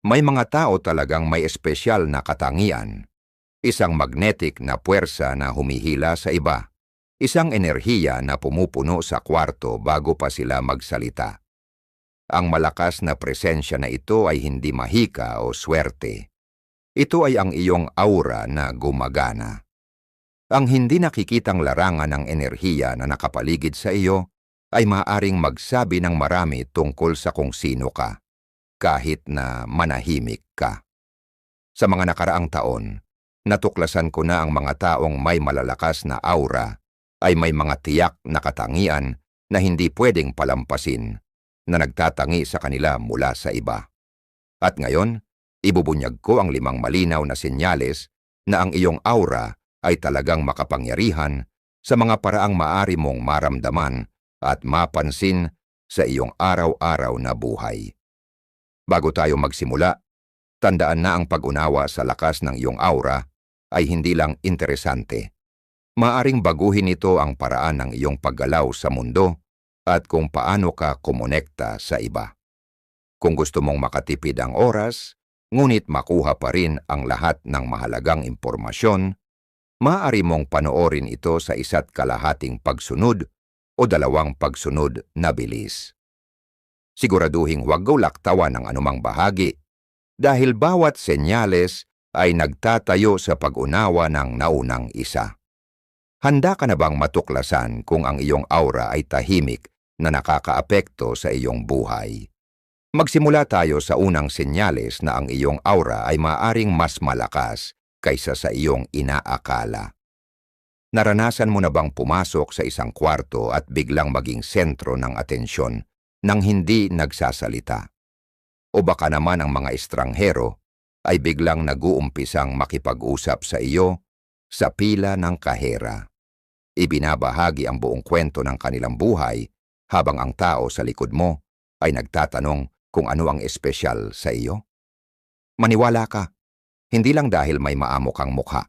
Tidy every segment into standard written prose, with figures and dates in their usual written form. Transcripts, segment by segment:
May mga tao talagang may espesyal na katangian. Isang magnetic na puwersa na humihila sa iba. Isang enerhiya na pumupuno sa kwarto bago pa sila magsalita. Ang malakas na presensya na ito ay hindi mahika o swerte. Ito ay ang iyong aura na gumagana. Ang hindi nakikitang larangan ng enerhiya na nakapaligid sa iyo ay maaaring magsabi ng marami tungkol sa kung sino ka, kahit na manahimik ka. Sa mga nakaraang taon, natuklasan ko na ang mga taong may malalakas na aura ay may mga tiyak na katangian na hindi pwedeng palampasin, na nagtatangi sa kanila mula sa iba. At ngayon, ibubunyag ko ang 5 malinaw na senyales na ang iyong aura ay talagang makapangyarihan sa mga paraang maaari mong maramdaman at mapansin sa iyong araw-araw na buhay. Bago tayo magsimula, tandaan na ang pag-unawa sa lakas ng iyong aura ay hindi lang interesante. Maaring baguhin ito ang paraan ng iyong paggalaw sa mundo at kung paano ka kumonekta sa iba. Kung gusto mong makatipid ang oras, ngunit makuha pa rin ang lahat ng mahalagang impormasyon, maaari mong panoorin ito sa 1.5 pagsunod o 2 pagsunod na bilis. Siguraduhing huwag gawlaktawan ng anumang bahagi dahil bawat senyales ay nagtatayo sa pag-unawa ng naunang isa. Handa ka na bang matuklasan kung ang iyong aura ay tahimik na nakakaapekto sa iyong buhay? Magsimula tayo sa unang senyales na ang iyong aura ay maaring mas malakas kaysa sa iyong inaakala. Naranasan mo na bang pumasok sa isang kwarto at biglang maging sentro ng atensyon nang hindi nagsasalita? O baka naman ang mga estranghero ay biglang nag-uumpisang makipag-usap sa iyo sa pila ng kahera. Ibinabahagi ang buong kwento ng kanilang buhay habang ang tao sa likod mo ay nagtatanong kung ano ang espesyal sa iyo. Maniwala ka, hindi lang dahil may maamo kang mukha.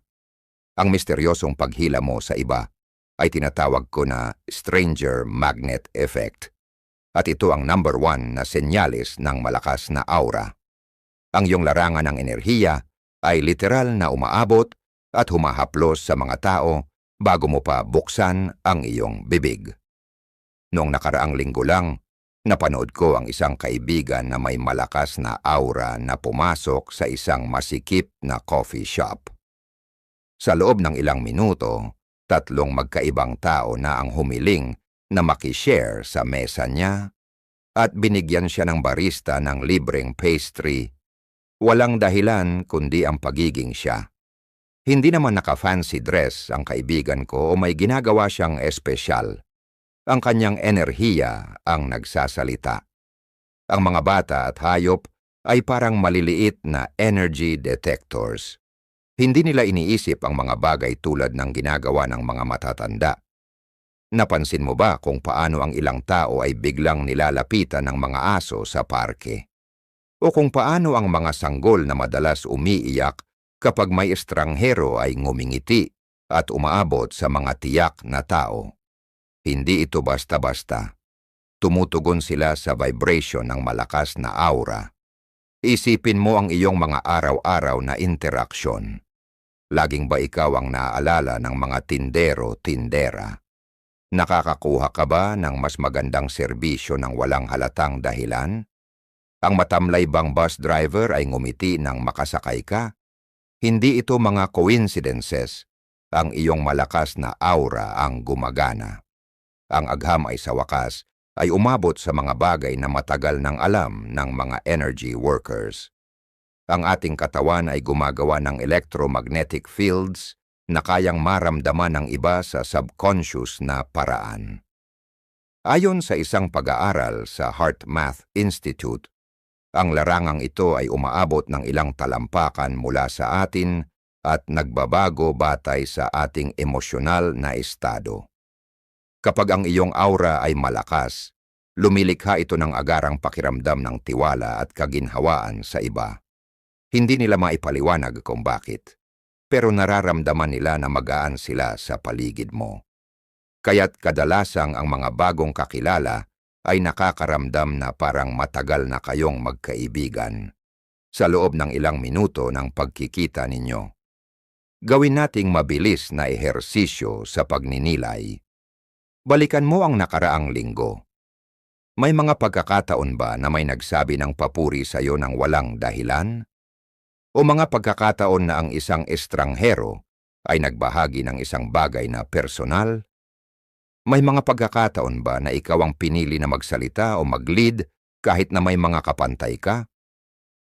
Ang misteryosong paghila mo sa iba ay tinatawag ko na stranger magnet effect. At ito ang number 1 na senyales ng malakas na aura. Ang iyong larangan ng enerhiya ay literal na umaabot at humahaplos sa mga tao bago mo pa buksan ang iyong bibig. Noong nakaraang linggo lang, napanood ko ang isang kaibigan na may malakas na aura na pumasok sa isang masikip na coffee shop. Sa loob ng ilang minuto, 3 magkaibang tao na ang humiling na makishare sa mesa niya at binigyan siya ng barista ng libreng pastry. Walang dahilan kundi ang pagiging siya. Hindi naman naka-fancy dress ang kaibigan ko o may ginagawa siyang espesyal. Ang kanyang enerhiya ang nagsasalita. Ang mga bata at hayop ay parang maliliit na energy detectors. Hindi nila iniisip ang mga bagay tulad ng ginagawa ng mga matatanda. Napansin mo ba kung paano ang ilang tao ay biglang nilalapitan ng mga aso sa parke? O kung paano ang mga sanggol na madalas umiiyak kapag may estranghero ay ngumingiti at umaabot sa mga tiyak na tao? Hindi ito basta-basta. Tumutugon sila sa vibration ng malakas na aura. Isipin mo ang iyong mga araw-araw na interaksyon. Laging ba ikaw ang naaalala ng mga tindero-tindera? Nakakakuha ka ba ng mas magandang serbisyo ng walang halatang dahilan? Ang matamlay bang bus driver ay ngumiti nang makasakay ka? Hindi ito mga coincidences. Ang iyong malakas na aura ang gumagana. Ang agham ay sa wakas ay umabot sa mga bagay na matagal nang alam ng mga energy workers. Ang ating katawan ay gumagawa ng electromagnetic fields na kayang maramdaman ng iba sa subconscious na paraan. Ayon sa isang pag-aaral sa HeartMath Institute, ang larangang ito ay umaabot ng ilang talampakan mula sa atin at nagbabago batay sa ating emosyonal na estado. Kapag ang iyong aura ay malakas, lumilikha ito ng agarang pakiramdam ng tiwala at kaginhawaan sa iba. Hindi nila maipaliwanag kung bakit, pero nararamdaman nila na magaan sila sa paligid mo. Kaya't kadalasang ang mga bagong kakilala ay nakakaramdam na parang matagal na kayong magkaibigan. sa loob ng ilang minuto ng pagkikita ninyo. Gawin nating mabilis na ehersisyo sa pagninilay. Balikan mo ang nakaraang linggo. May mga pagkakataon ba na may nagsabi ng papuri sa iyo ng walang dahilan? O mga pagkakataon na ang isang estranghero ay nagbahagi ng isang bagay na personal? May mga pagkakataon ba na ikaw ang pinili na magsalita o mag-lead kahit na may mga kapantay ka?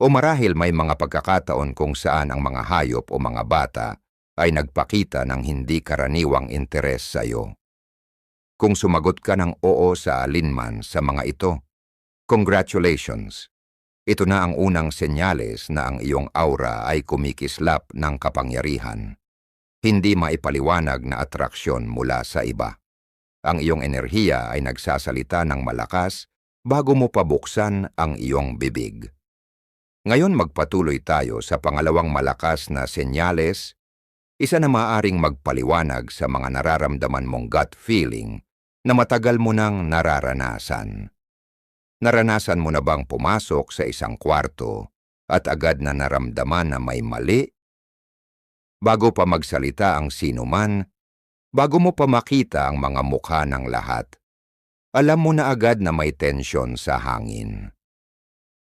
O marahil may mga pagkakataon kung saan ang mga hayop o mga bata ay nagpakita ng hindi karaniwang interes sa iyo? Kung sumagot ka ng oo sa alinman sa mga ito, congratulations! Ito na ang unang senyales na ang iyong aura ay kumikislap ng kapangyarihan. Hindi maipaliwanag na atraksyon mula sa iba. Ang iyong enerhiya ay nagsasalita ng malakas bago mo pabuksan ang iyong bibig. Ngayon magpatuloy tayo sa pangalawang malakas na senyales, isa na maaaring magpaliwanag sa mga nararamdaman mong gut feeling na matagal mo nang nararanasan. Naranasan mo na bang pumasok sa isang kwarto at agad na naramdaman na may mali? Bago pa magsalita ang sinuman, bago mo pa makita ang mga mukha ng lahat, alam mo na agad na may tensyon sa hangin.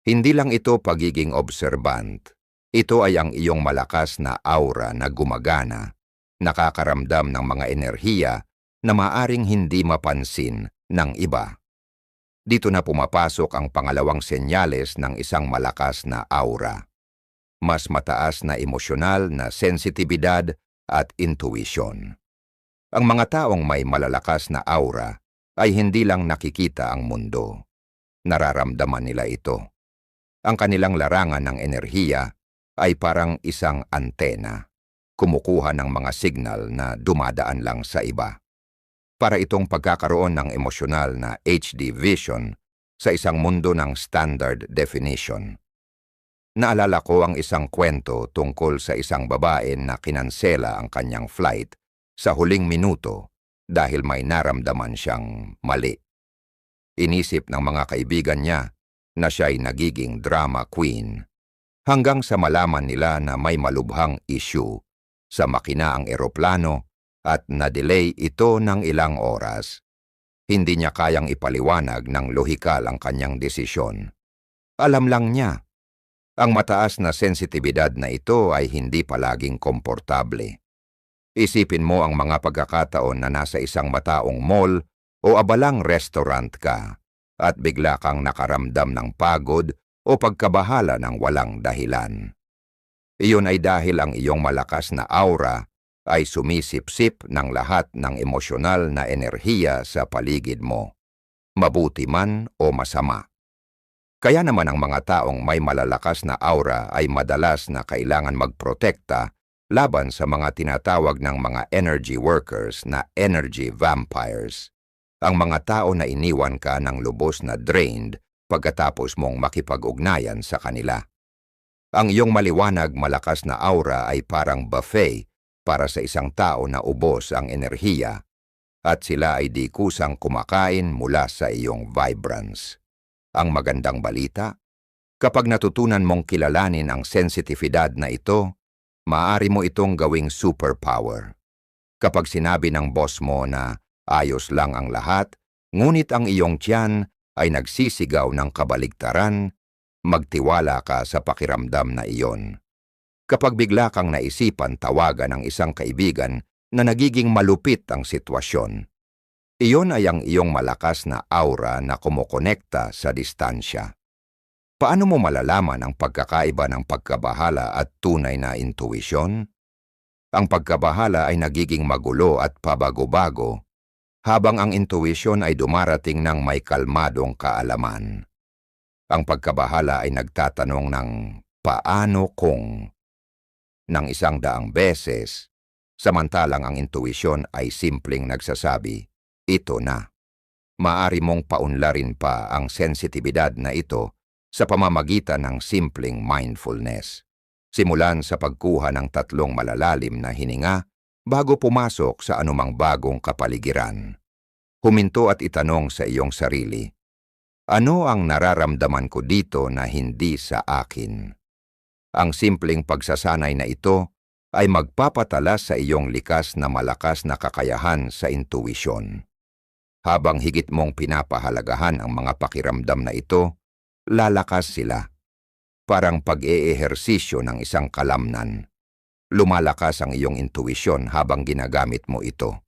Hindi lang ito pagiging observant, ito ay ang iyong malakas na aura na gumagana, nakakaramdam ng mga enerhiya na maaring hindi mapansin ng iba. Dito na pumapasok ang pangalawang senyales ng isang malakas na aura. Mas mataas na emosyonal na sensitibidad at intuition. Ang mga taong may malalakas na aura ay hindi lang nakikita ang mundo. Nararamdaman nila ito. Ang kanilang larangan ng enerhiya ay parang isang antena, kumukuha ng mga signal na dumadaan lang sa iba. Para itong pagkakaroon ng emosyonal na HD vision sa isang mundo ng standard definition. Naalala ko ang isang kwento tungkol sa isang babae na kinansela ang kanyang flight sa huling minuto dahil may naramdaman siyang mali. Inisip ng mga kaibigan niya na siya'y nagiging drama queen hanggang sa malaman nila na may malubhang issue sa makina ang eroplano at na-delay ito ng ilang oras. Hindi niya kayang ipaliwanag ng lohikal ang kanyang desisyon. Alam lang niya, ang mataas na sensitibidad na ito ay hindi palaging komportable. Isipin mo ang mga pagkakataon na nasa isang mataong mall o abalang restaurant ka at bigla kang nakaramdam ng pagod o pagkabahala ng walang dahilan. Iyon ay dahil ang iyong malakas na aura ay sumisipsip ng lahat ng emosyonal na enerhiya sa paligid mo, mabuti man o masama. Kaya naman ang mga taong may malalakas na aura ay madalas na kailangan magprotekta laban sa mga tinatawag ng mga energy workers na energy vampires, ang mga tao na iniwan ka ng lubos na drained pagkatapos mong makipag-ugnayan sa kanila. Ang iyong maliwanag malakas na aura ay parang buffet para sa isang tao na ubos ang enerhiya at sila ay di kusang kumakain mula sa iyong vibrance. Ang magandang balita, kapag natutunan mong kilalanin ang sensitibidad na ito, maaari mo itong gawing superpower. Kapag sinabi ng boss mo na ayos lang ang lahat, ngunit ang iyong tiyan ay nagsisigaw ng kabaligtaran, magtiwala ka sa pakiramdam na iyon. Kapag bigla kang naisipan tawagan ng isang kaibigan na nagiging malupit ang sitwasyon, iyon ay ang iyong malakas na aura na kumukonekta sa distansya. Paano mo malalaman ang pagkakaiba ng pagkabahala at tunay na intuisyon? Ang pagkabahala ay nagiging magulo at pabago-bago, habang ang intuisyon ay dumarating ng may kalmadong kaalaman. Ang pagkabahala ay nagtatanong ng paano kung ng 100 beses, samantalang ang intuisyon ay simpleng nagsasabi, ito na. Maaari mong paunlarin pa ang sensitibidad na ito sa pamamagitan ng simpleng mindfulness. Simulan sa pagkuha ng 3 malalalim na hininga bago pumasok sa anumang bagong kapaligiran. Huminto at itanong sa iyong sarili, ano ang nararamdaman ko dito na hindi sa akin? Ang simpleng pagsasanay na ito ay magpapatala sa iyong likas na malakas na kakayahan sa intuwisyon. Habang higit mong pinapahalagahan ang mga pakiramdam na ito, lalakas sila. Parang pag-eehersisyo ng isang kalamnan. Lumalakas ang iyong intuwisyon habang ginagamit mo ito.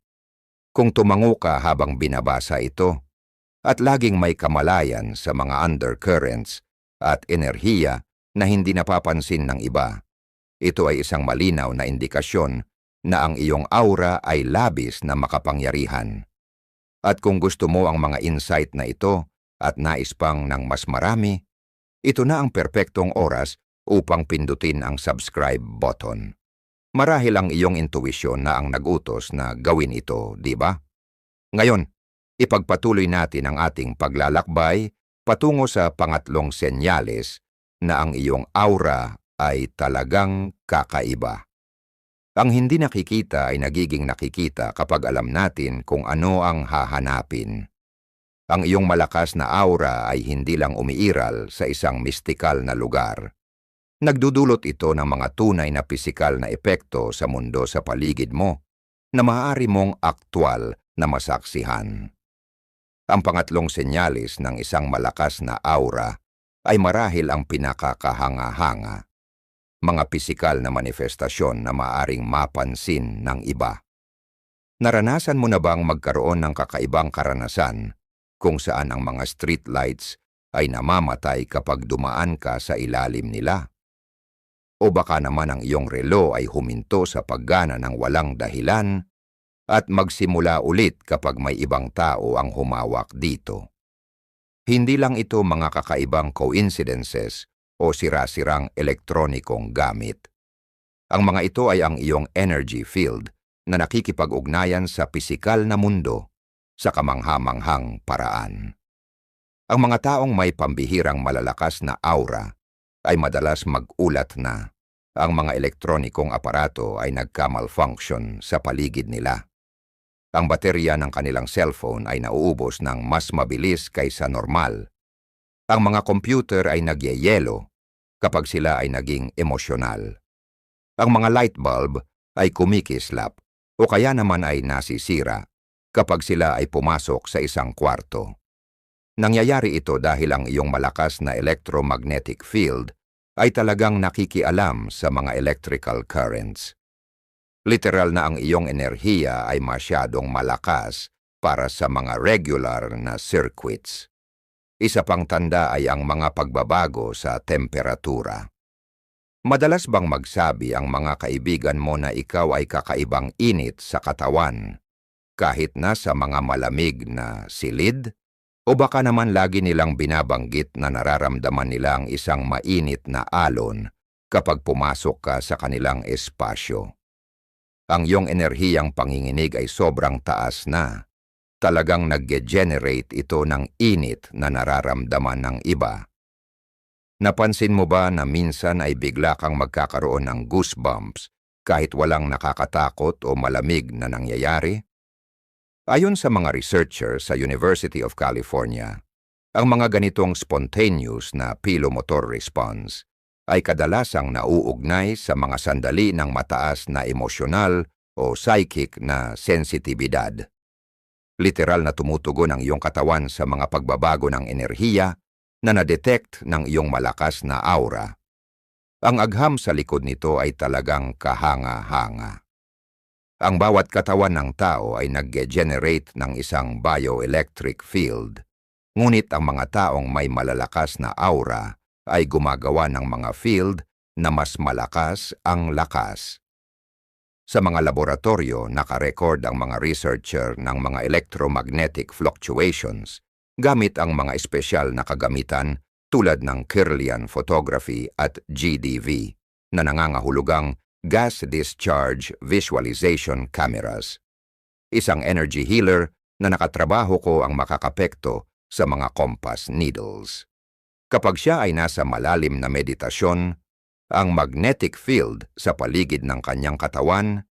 Kung tumango ka habang binabasa ito, at laging may kamalayan sa mga undercurrents at enerhiya na hindi napapansin ng iba, ito ay isang malinaw na indikasyon na ang iyong aura ay labis na makapangyarihan. At kung gusto mo ang mga insight na ito at nais pang ng mas marami, ito na ang perpektong oras upang pindutin ang subscribe button. Marahil ang iyong intuwisyon na ang nagutos na gawin ito, di ba? Ngayon, ipagpatuloy natin ang ating paglalakbay patungo sa pangatlong senyales na ang iyong aura ay talagang kakaiba. Ang hindi nakikita ay nagiging nakikita kapag alam natin kung ano ang hahanapin. Ang iyong malakas na aura ay hindi lang umiiral sa isang mistikal na lugar. Nagdudulot ito ng mga tunay na pisikal na epekto sa mundo sa paligid mo na maaari mong aktwal na masaksihan. Ang pangatlong senyalis ng isang malakas na aura ay marahil ang pinakakahanga-hanga. Mga pisikal na manifestasyon na maaaring mapansin ng iba. Naranasan mo na bang magkaroon ng kakaibang karanasan kung saan ang mga street lights ay namamatay kapag dumaan ka sa ilalim nila? O baka naman ang iyong relo ay huminto sa paggana ng walang dahilan at magsimula ulit kapag may ibang tao ang humawak dito. Hindi lang ito mga kakaibang coincidences o sira-sirang elektronikong gamit. Ang mga ito ay ang iyong energy field na nakikipag-ugnayan sa pisikal na mundo sa kamangha-manghang paraan. Ang mga taong may pambihirang malalakas na aura ay madalas mag-ulat na ang mga elektronikong aparato ay nagka-malfunction sa paligid nila. Ang baterya ng kanilang cellphone ay nauubos ng mas mabilis kaysa normal. Ang mga computer ay nagyeyelo kapag sila ay naging emosyonal. Ang mga light bulb ay kumikislap o kaya naman ay nasisira kapag sila ay pumasok sa isang kwarto. Nangyayari ito dahil ang iyong malakas na electromagnetic field ay talagang nakikialam sa mga electrical currents. Literal na ang iyong enerhiya ay masyadong malakas para sa mga regular na circuits. Isa pang tanda ay ang mga pagbabago sa temperatura. Madalas bang magsabi ang mga kaibigan mo na ikaw ay kakaibang init sa katawan, kahit na sa mga malamig na silid? O baka naman lagi nilang binabanggit na nararamdaman nila ang isang mainit na alon kapag pumasok ka sa kanilang espasyo. Ang iyong enerhiyang panginginig ay sobrang taas na. Talagang nag-generate ito ng init na nararamdaman ng iba. Napansin mo ba na minsan ay bigla kang magkakaroon ng goosebumps kahit walang nakakatakot o malamig na nangyayari? Ayon sa mga researcher sa University of California, ang mga ganitong spontaneous na pilomotor response ay kadalasang nauugnay sa mga sandali ng mataas na emosyonal o psychic na sensitibidad. Literal na tumutugon ang iyong katawan sa mga pagbabago ng enerhiya na na-detect ng iyong malakas na aura. Ang agham sa likod nito ay talagang kahanga-hanga. Ang bawat katawan ng tao ay nag-generate ng isang bioelectric field, ngunit ang mga taong may malalakas na aura ay gumagawa ng mga field na mas malakas ang lakas. Sa mga laboratorio, nakarecord ang mga researcher ng mga electromagnetic fluctuations gamit ang mga espesyal na kagamitan tulad ng Kirlian photography at GDV na nangangahulugang gas discharge visualization cameras. Isang energy healer na nakatrabaho ko ang makakapekto sa mga compass needles. Kapag siya ay nasa malalim na meditasyon, ang magnetic field sa paligid ng kanyang katawan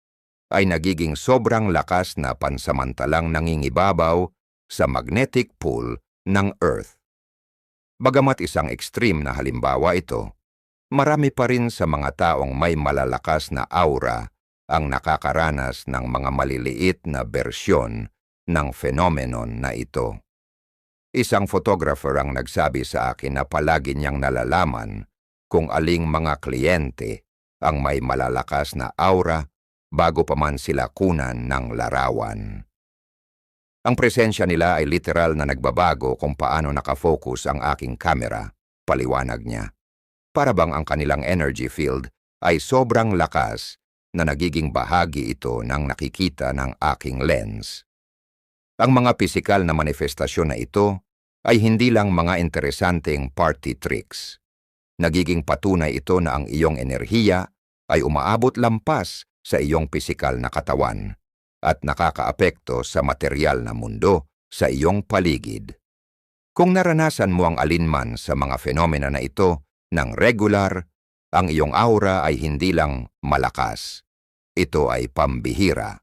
ay nagiging sobrang lakas na pansamantalang nangingibabaw sa magnetic pull ng Earth. Bagamat isang extreme na halimbawa ito, marami pa rin sa mga taong may malalakas na aura ang nakakaranas ng mga maliliit na bersyon ng phenomenon na ito. Isang photographer ang nagsabi sa akin na palagi niyang nalalaman kung aling mga kliyente ang may malalakas na aura bago pa man sila kunan ng larawan. Ang presensya nila ay literal na nagbabago kung paano nakafocus ang aking kamera, paliwanag niya. Para bang ang kanilang energy field ay sobrang lakas na nagiging bahagi ito ng nakikita ng aking lens. Ang mga pisikal na manifestasyon na ito ay hindi lang mga interesanteng party tricks. Nagiging patunay ito na ang iyong enerhiya ay umaabot lampas sa iyong pisikal na katawan at nakakaapekto sa material na mundo sa iyong paligid. Kung naranasan mo ang alinman sa mga fenomena na ito ng regular, ang iyong aura ay hindi lang malakas. Ito ay pambihira.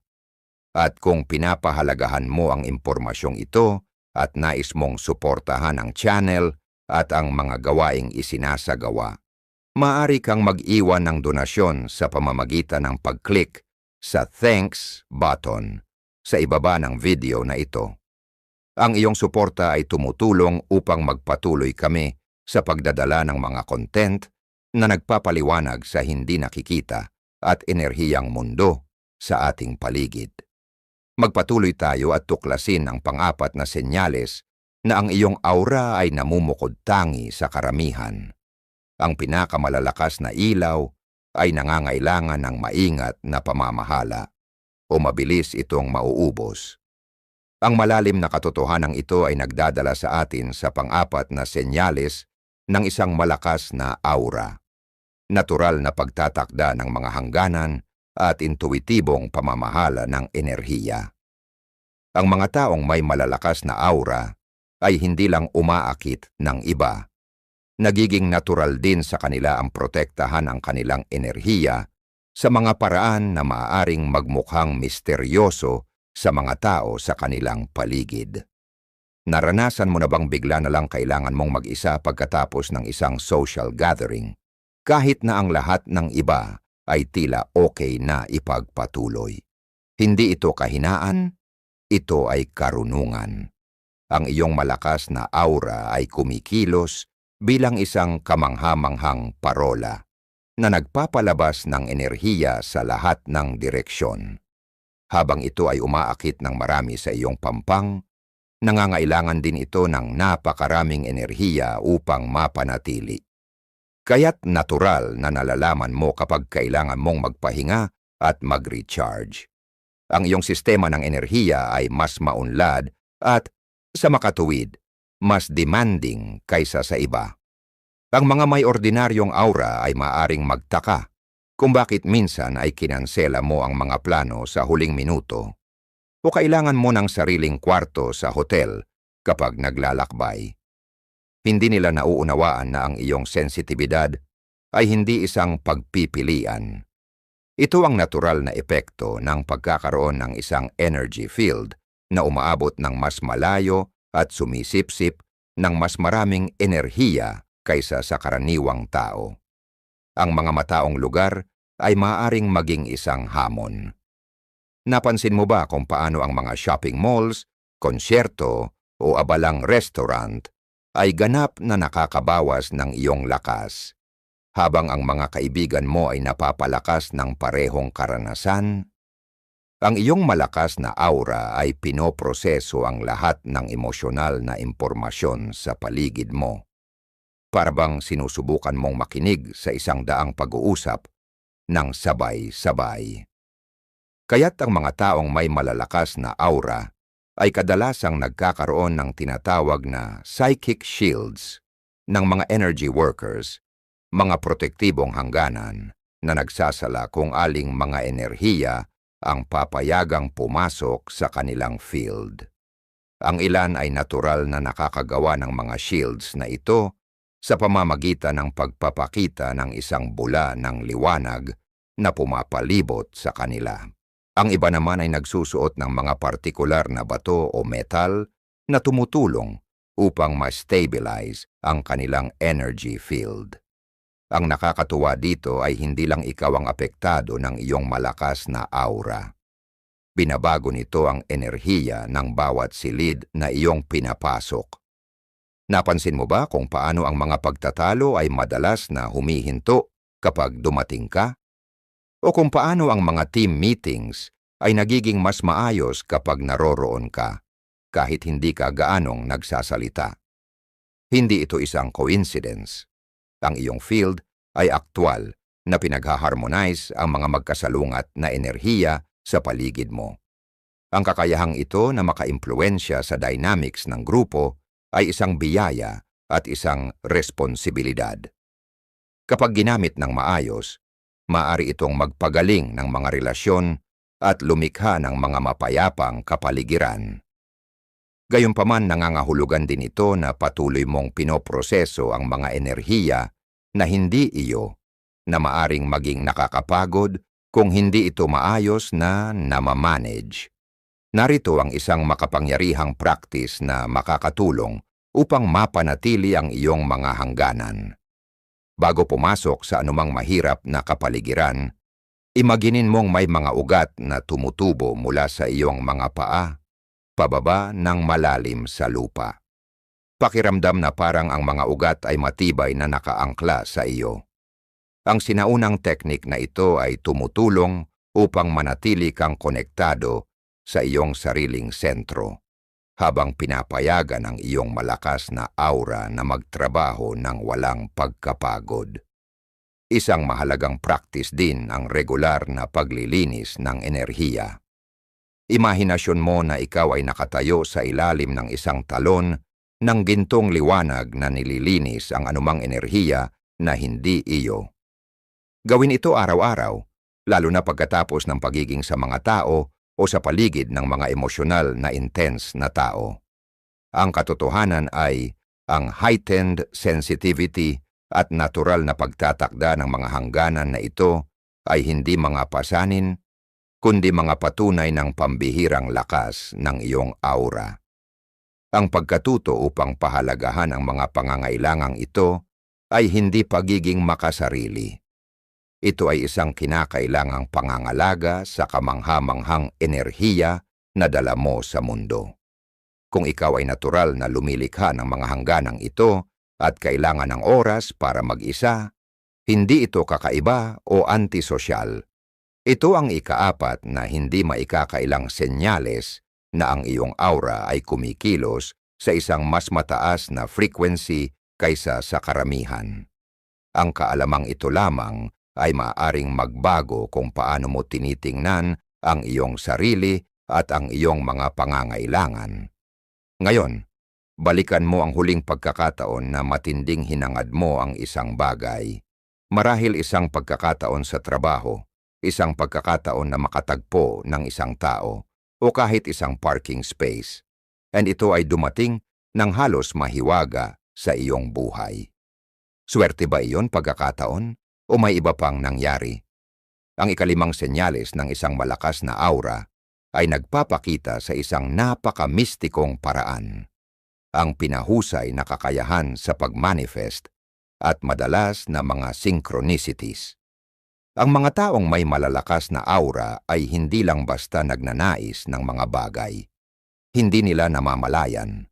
At kung pinapahalagahan mo ang impormasyong ito at nais mong suportahan ang channel at ang mga gawaing isinasagawa, maaari kang mag-iwan ng donasyon sa pamamagitan ng pag-click sa Thanks button sa ibaba ng video na ito. Ang iyong suporta ay tumutulong upang magpatuloy kami sa pagdadala ng mga content na nagpapaliwanag sa hindi nakikita at enerhiyang mundo sa ating paligid. Magpatuloy tayo at tuklasin ang pang-apat na senyales na ang iyong aura ay namumukod tangi sa karamihan. Ang pinakamalalakas na ilaw ay nangangailangan ng maingat na pamamahala o mabilis itong mauubos. Ang malalim na katotohanan ito ay nagdadala sa atin sa pang-apat na senyales ng isang malakas na aura. Natural na pagtatakda ng mga hangganan at intuitibong pamamahala ng enerhiya. Ang mga taong may malalakas na aura ay hindi lang umaakit ng iba. Nagiging natural din sa kanila ang protektahan ang kanilang enerhiya sa mga paraan na maaaring magmukhang misteryoso sa mga tao sa kanilang paligid. Naranasan mo na bang bigla na lang kailangan mong mag-isa pagkatapos ng isang social gathering, kahit na ang lahat ng iba ay tila okay na ipagpatuloy? Hindi ito kahinaan, ito ay karunungan. Ang iyong malakas na aura ay kumikilos bilang isang kamangha-manghang parola na nagpapalabas ng enerhiya sa lahat ng direksyon. Habang ito ay umaakit ng marami sa iyong pampang, nangangailangan din ito ng napakaraming enerhiya upang mapanatili. Kaya't natural na nalalaman mo kapag kailangan mong magpahinga at mag-recharge. Ang iyong sistema ng enerhiya ay mas maunlad at, sa makatuwid, mas demanding kaysa sa iba. Ang mga may ordinaryong aura ay maaring magtaka kung bakit minsan ay kinansela mo ang mga plano sa huling minuto o kailangan mo ng sariling kwarto sa hotel kapag naglalakbay. Hindi nila nauunawaan na ang iyong sensitibidad ay hindi isang pagpipilian. Ito ang natural na epekto ng pagkakaroon ng isang energy field na umaabot ng mas malayo at sumisipsip ng mas maraming enerhiya kaysa sa karaniwang tao. Ang mga mataong lugar ay maaaring maging isang hamon. Napansin mo ba kung paano ang mga shopping malls, konsyerto o abalang restaurant ay ganap na nakakabawas ng iyong lakas, habang ang mga kaibigan mo ay napapalakas ng parehong karanasan? Ang iyong malakas na aura ay pinoproseso ang lahat ng emosyonal na impormasyon sa paligid mo. Para bang sinusubukan mong makinig sa isang daang pag-uusap ng sabay-sabay. Kaya't ang mga taong may malalakas na aura ay kadalasang nagkakaroon ng tinatawag na psychic shields ng mga energy workers, mga protektibong hangganan na nagsasala kung aling mga enerhiya ang papayagang pumasok sa kanilang field. Ang ilan ay natural na nakakagawa ng mga shields na ito sa pamamagitan ng pagpapakita ng isang bula ng liwanag na pumapalibot sa kanila. Ang iba naman ay nagsusuot ng mga partikular na bato o metal na tumutulong upang ma-stabilize ang kanilang energy field. Ang nakakatuwa dito ay hindi lang ikaw ang apektado ng iyong malakas na aura. Binabago nito ang enerhiya ng bawat silid na iyong pinapasok. Napansin mo ba kung paano ang mga pagtatalo ay madalas na humihinto kapag dumating ka? O kung paano ang mga team meetings ay nagiging mas maayos kapag naroroon ka, kahit hindi ka gaanong nagsasalita? Hindi ito isang coincidence. Ang iyong field ay aktwal na pinaghaharmonize ang mga magkasalungat na enerhiya sa paligid mo. Ang kakayahang ito na makaimpluwensya sa dynamics ng grupo ay isang biyaya at isang responsibilidad. Kapag ginamit ng maayos, maaari itong magpagaling ng mga relasyon at lumikha ng mga mapayapang kapaligiran. Gayunpaman, nangangahulugan din ito na patuloy mong pinoproseso ang mga enerhiya na hindi iyo, na maaring maging nakakapagod kung hindi ito maayos na namamanage. Narito ang isang makapangyarihang practice na makakatulong upang mapanatili ang iyong mga hangganan. Bago pumasok sa anumang mahirap na kapaligiran, imaginin mong may mga ugat na tumutubo mula sa iyong mga paa, pababa ng malalim sa lupa. Pakiramdam na parang ang mga ugat ay matibay na nakaangkla sa iyo. Ang sinaunang teknik na ito ay tumutulong upang manatili kang konektado sa iyong sariling sentro, habang pinapayagan ang iyong malakas na aura na magtrabaho ng walang pagkapagod. Isang mahalagang practice din ang regular na paglilinis ng enerhiya. Imahinasyon mo na ikaw ay nakatayo sa ilalim ng isang talon ng gintong liwanag na nililinis ang anumang enerhiya na hindi iyo. Gawin ito araw-araw, lalo na pagkatapos ng pagiging sa mga tao o sa paligid ng mga emosyonal na intense na tao. Ang katotohanan ay ang heightened sensitivity at natural na pagtatakda ng mga hangganan na ito ay hindi mga pasanin, kundi mga patunay ng pambihirang lakas ng iyong aura. Ang pagkatuto upang pahalagahan ang mga pangangailangang ito ay hindi pagiging makasarili. Ito ay isang kinakailangang pangangalaga sa kamangha-manghang enerhiya na dala mo sa mundo. Kung ikaw ay natural na lumilikha ng mga hangganang ito at kailangan ng oras para mag-isa, hindi ito kakaiba o antisosyal. Ito ang ikaapat na hindi maikakailang senyales na ang iyong aura ay kumikilos sa isang mas mataas na frequency kaysa sa karamihan. Ang kaalamang ito lamang ay maaaring magbago kung paano mo tinitingnan ang iyong sarili at ang iyong mga pangangailangan. Ngayon, balikan mo ang huling pagkakataon na matinding hinangad mo ang isang bagay. Marahil isang pagkakataon sa trabaho, isang pagkakataon na makatagpo ng isang tao, o kahit isang parking space. And ito ay dumating ng halos mahiwaga sa iyong buhay. Swerte ba iyon pagkakataon? O may iba pang nangyari? Ang ikalimang senyales ng isang malakas na aura ay nagpapakita sa isang napaka-mistikong paraan. Ang pinahusay na kakayahan sa pag-manifest at madalas na mga synchronicities. Ang mga taong may malalakas na aura ay hindi lang basta nagnanais ng mga bagay. Hindi nila namamalayan,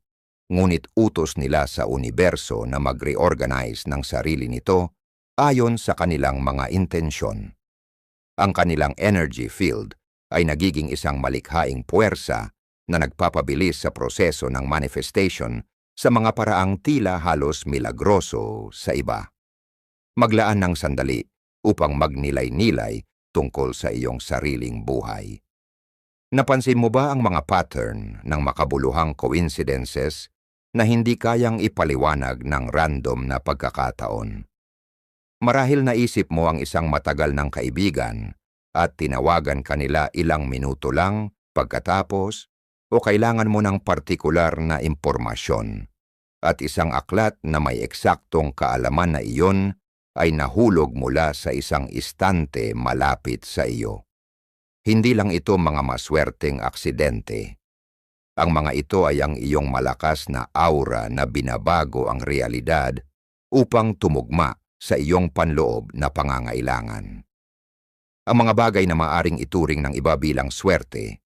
ngunit utos nila sa universo na mag-reorganize ng sarili nito ayon sa kanilang mga intensyon. Ang kanilang energy field ay nagiging isang malikhaing puwersa na nagpapabilis sa proseso ng manifestation sa mga paraang tila halos milagroso sa iba. Maglaan ng sandali upang magnilay-nilay tungkol sa iyong sariling buhay. Napansin mo ba ang mga pattern ng makabuluhang coincidences na hindi kayang ipaliwanag ng random na pagkakataon? Marahil naisip mo ang isang matagal ng kaibigan at tinawagan kanila ilang minuto lang pagkatapos o kailangan mo ng partikular na impormasyon at isang aklat na may eksaktong kaalaman na iyon ay nahulog mula sa isang istante malapit sa iyo. Hindi lang ito mga maswerteng aksidente. Ang mga ito ay ang iyong malakas na aura na binabago ang realidad upang tumugma sa iyong panloob na pangangailangan. Ang mga bagay na maaring ituring ng iba bilang swerte,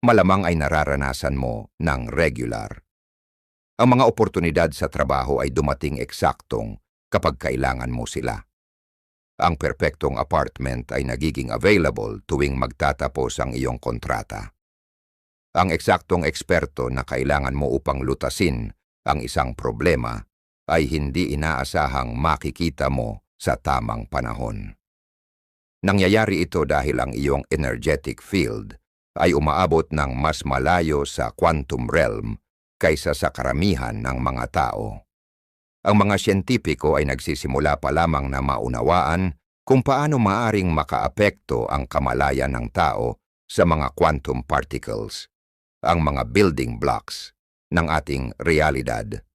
malamang ay nararanasan mo ng regular. Ang mga oportunidad sa trabaho ay dumating eksaktong kapag kailangan mo sila. Ang perpektong apartment ay nagiging available tuwing magtatapos ang iyong kontrata. Ang eksaktong eksperto na kailangan mo upang lutasin ang isang problema ay hindi inaasahang makikita mo sa tamang panahon. Nangyayari ito dahil ang iyong energetic field ay umaabot ng mas malayo sa quantum realm kaysa sa karamihan ng mga tao. Ang mga siyentipiko ay nagsisimula pa lamang na maunawaan kung paano maaring makaapekto ang kamalayan ng tao sa mga quantum particles, ang mga building blocks ng ating realidad.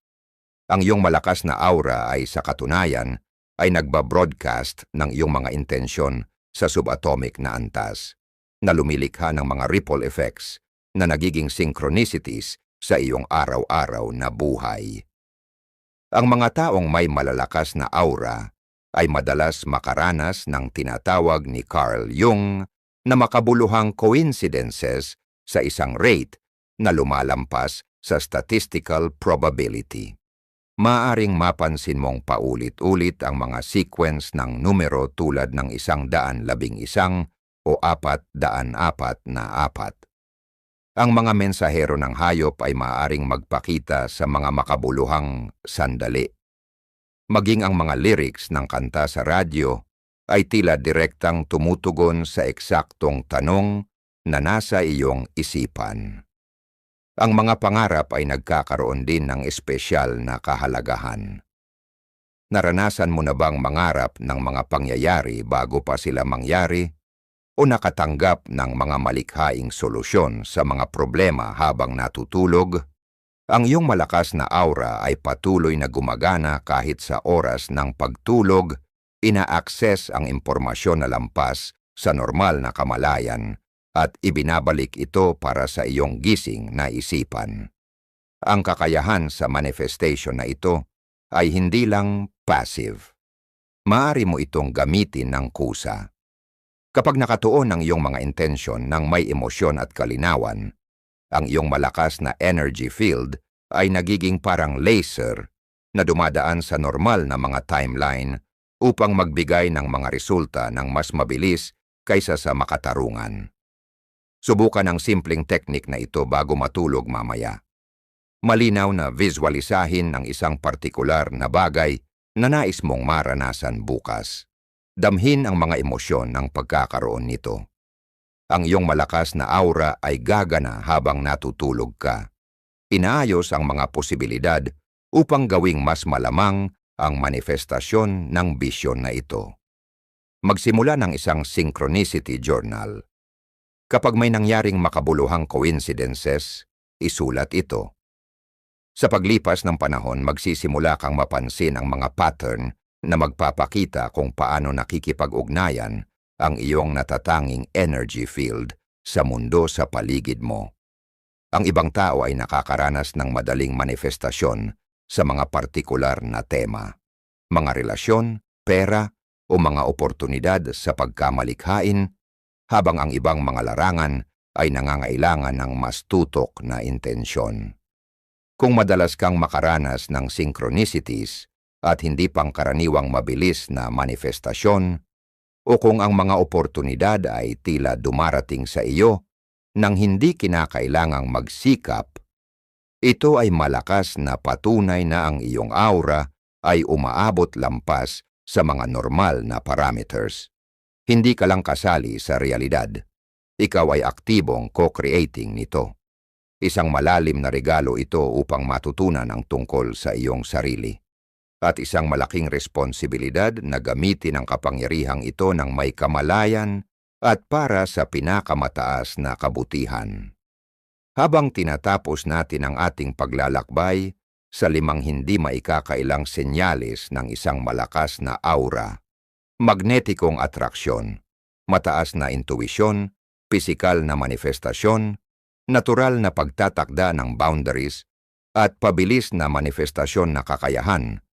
Ang iyong malakas na aura ay sa katunayan ay nagbabroadcast ng iyong mga intensyon sa subatomic na antas, na lumilikha ng mga ripple effects na nagiging synchronicities sa iyong araw-araw na buhay. Ang mga taong may malalakas na aura ay madalas makaranas ng tinatawag ni Carl Jung na makabuluhang coincidences sa isang rate na lumalampas sa statistical probability. Maaring mapansin mong paulit-ulit ang mga sequence ng numero tulad ng 111 o 404. Ang mga mensahero ng hayop ay maaaring magpakita sa mga makabuluhang sandali. Maging ang mga lyrics ng kanta sa radyo ay tila direktang tumutugon sa eksaktong tanong na nasa iyong isipan. Ang mga pangarap ay nagkakaroon din ng espesyal na kahalagahan. Naranasan mo na bang mangarap ng mga pangyayari bago pa sila mangyari o nakatanggap ng mga malikhaing solusyon sa mga problema habang natutulog? Ang iyong malakas na aura ay patuloy na gumagana kahit sa oras ng pagtulog, ina-access ang impormasyon na lampas sa normal na kamalayan at ibinabalik ito para sa iyong gising na isipan. Ang kakayahan sa manifestation na ito ay hindi lang passive. Maaari mo itong gamitin ng kusa. Kapag nakatuon ang iyong mga intensyon ng may emosyon at kalinawan, ang iyong malakas na energy field ay nagiging parang laser na dumadaan sa normal na mga timeline upang magbigay ng mga resulta ng mas mabilis kaysa sa makatarungan. Subukan ang simpleng teknik na ito bago matulog mamaya. Malinaw na visualisahin ang isang partikular na bagay na nais mong maranasan bukas. Damhin ang mga emosyon ng pagkakaroon nito. Ang iyong malakas na aura ay gagana habang natutulog ka. Inaayos ang mga posibilidad upang gawing mas malamang ang manifestasyon ng bisyon na ito. Magsimula ng isang synchronicity journal. Kapag may nangyaring makabuluhang coincidences, isulat ito. Sa paglipas ng panahon, magsisimula kang mapansin ang mga pattern na magpapakita kung paano nakikipag-ugnayan ang iyong natatanging energy field sa mundo sa paligid mo. Ang ibang tao ay nakakaranas ng madaling manifestasyon sa mga partikular na tema, mga relasyon, pera, o mga oportunidad sa pagkamalikhain, habang ang ibang mga larangan ay nangangailangan ng mas tutok na intensyon. Kung madalas kang makaranas ng synchronicities at hindi pangkaraniwang mabilis na manifestasyon, o kung ang mga oportunidad ay tila dumarating sa iyo nang hindi kinakailangang magsikap, ito ay malakas na patunay na ang iyong aura ay umaabot lampas sa mga normal na parameters. Hindi ka lang kasali sa realidad. Ikaw ay aktibong co-creating nito. Isang malalim na regalo ito upang matutunan ang tungkol sa iyong sarili. At isang malaking responsibilidad na gamitin ang kapangyarihang ito ng may kamalayan at para sa pinakamataas na kabutihan. Habang tinatapos natin ang ating paglalakbay sa 5 hindi maikakailang senyales ng isang malakas na aura, magnetikong atraksyon, mataas na intuwisyon, pisikal na manifestasyon, natural na pagtatakda ng boundaries, at pabilis na manifestasyon na kakayahan,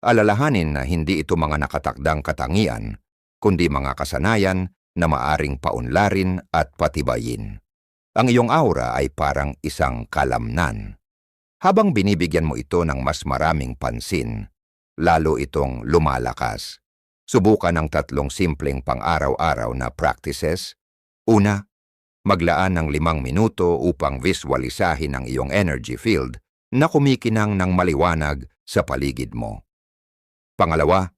Alalahanin na hindi ito mga nakatakdang katangian, kundi mga kasanayan na maaring paunlarin at patibayin. Ang iyong aura ay parang isang kalamnan. Habang binibigyan mo ito ng mas maraming pansin, lalo itong lumalakas. Subukan ang 3 simpleng pang-araw-araw na practices. Una, maglaan ng 5 minuto upang visualisahin ang iyong energy field na kumikinang ng maliwanag sa paligid mo. Pangalawa,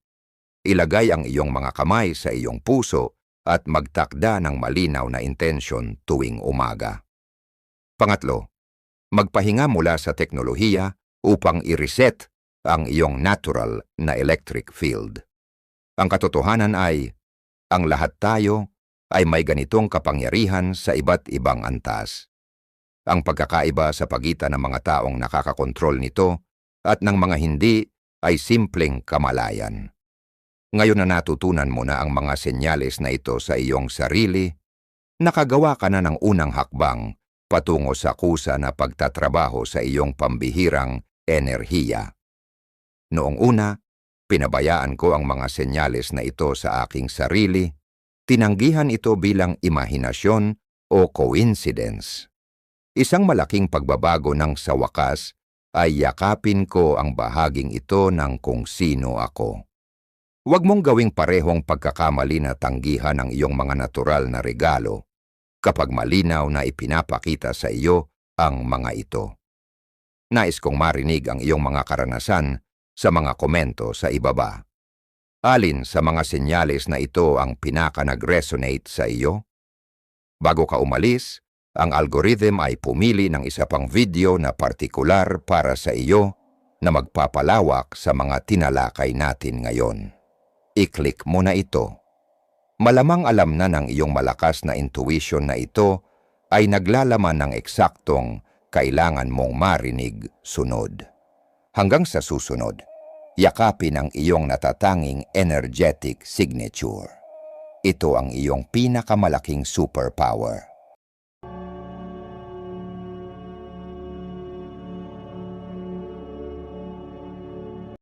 ilagay ang iyong mga kamay sa iyong puso at magtakda ng malinaw na intensyon tuwing umaga. Pangatlo, magpahinga mula sa teknolohiya upang i-reset ang iyong natural na electric field. Ang katotohanan ay, ang lahat tayo ay may ganitong kapangyarihan sa iba't ibang antas. Ang pagkakaiba sa pagitan ng mga taong nakakakontrol nito at ng mga hindi ay simpleng kamalayan. Ngayon na natutunan mo na ang mga senyales na ito sa iyong sarili, nakagawa ka na ng unang hakbang patungo sa kusa na pagtatrabaho sa iyong pambihirang enerhiya. Noong una, pinabayaan ko ang mga senyales na ito sa aking sarili, tinanggihan ito bilang imahinasyon o coincidence. Isang malaking pagbabago ng sa wakas ay yakapin ko ang bahaging ito ng kung sino ako. Huwag mong gawing parehong pagkakamali na tanggihan ang iyong mga natural na regalo kapag malinaw na ipinapakita sa iyo ang mga ito. Nais kong marinig ang iyong mga karanasan sa mga komento sa ibaba. Alin sa mga senyales na ito ang pinaka-nag-resonate sa iyo? Bago ka umalis, ang algorithm ay pumili ng isa pang video na partikular para sa iyo na magpapalawak sa mga tinalakay natin ngayon. I-click mo na ito. Malamang alam na ng iyong malakas na intuition na ito ay naglalaman ng eksaktong kailangan mong marinig sunod. Hanggang sa susunod, yakapin ang iyong natatanging energetic signature. Ito ang iyong pinakamalaking superpower.